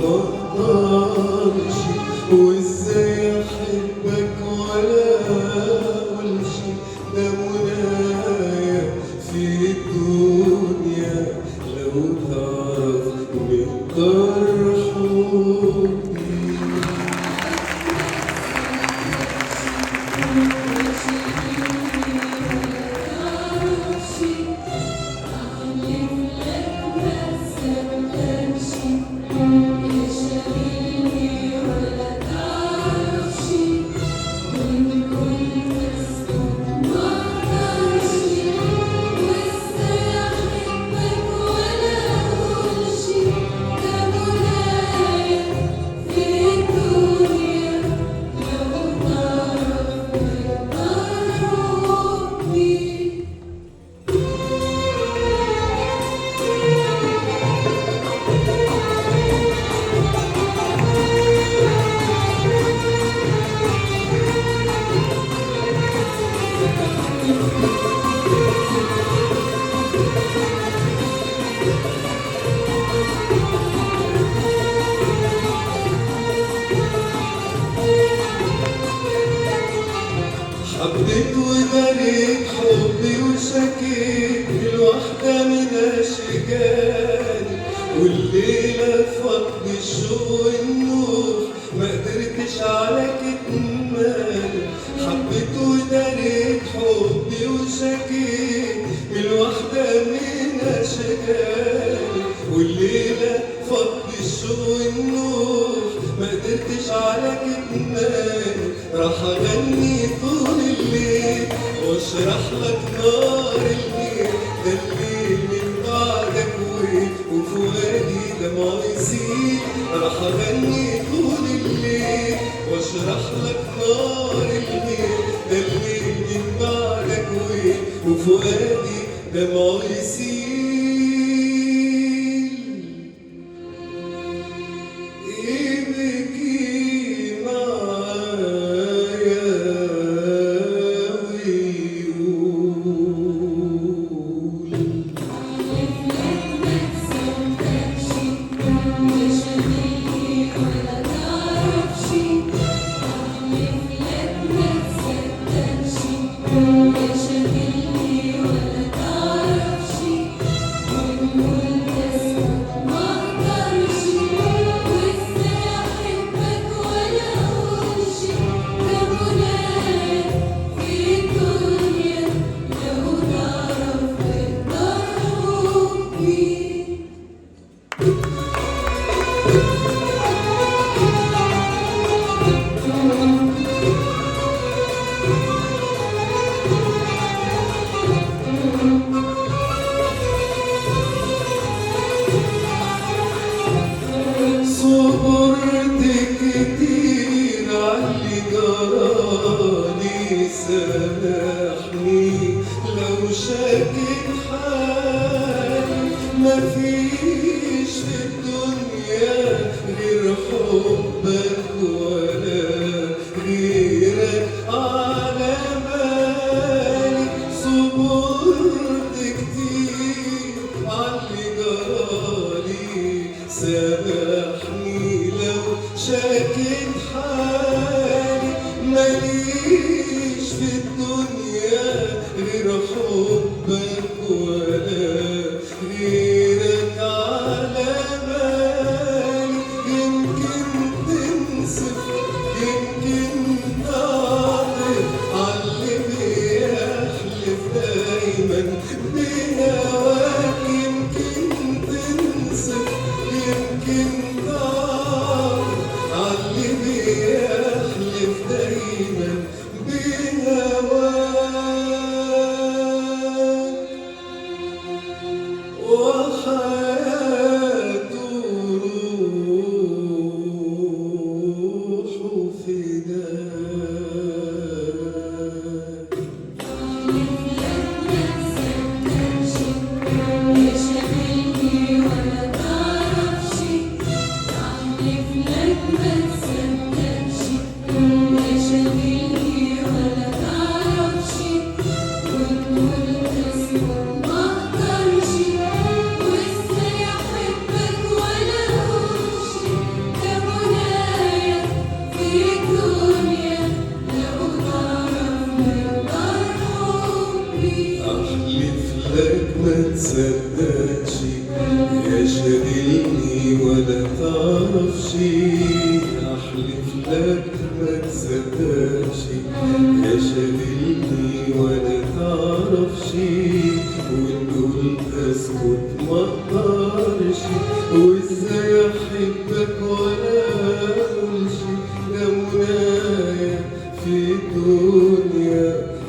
مقدرش، وازاي احبك ولا اقولش، ده منايا في الدنيا لو تعرف مقدار حبي. حبيت وداريت حبي وشكيت الوحدة من أشجاني، والليلة فض الشوق والنور ما قدرتش على كتماني. حبيت وداريت حبي وشكيت الوحدة من أشجاني، والليلة فض الشوق والنور ما قدرتش على كتماني. راح أغني طول الليل واشرح لك نار الليل، ده الليل من بعدك وفؤادي دمعه يسيل. راح أغني طول الليل واشرح لك نار الليل، ده الليل من بعدك وفؤادي دمعه يسيل. صبرت كتير عاللي جرالي، سامحني لو شاكك حالي. مفيش في الدنيا غير حبك ولا غيرك على بالي. صبرت كتير عاللي جرالي، سامحني لو شاكك حالي. ماليش في الدنيا غير حبك ولا غيرك على بالي. يمكن تنسف يمكن تعطف عاللي بيحلف دايما بهواك. يمكن تنسف يمكن تعطف عاللي بيحلف دايما بهواك. وحياته روحه فداك. يا شاغلني ولا تعرفش، أحلف لك ما تصدقش. يا شاغلني ولا تعرفش، وتقول اسكت ما اقدرش، وازاي احبك ولا اقولش، ده منايا في الدنيا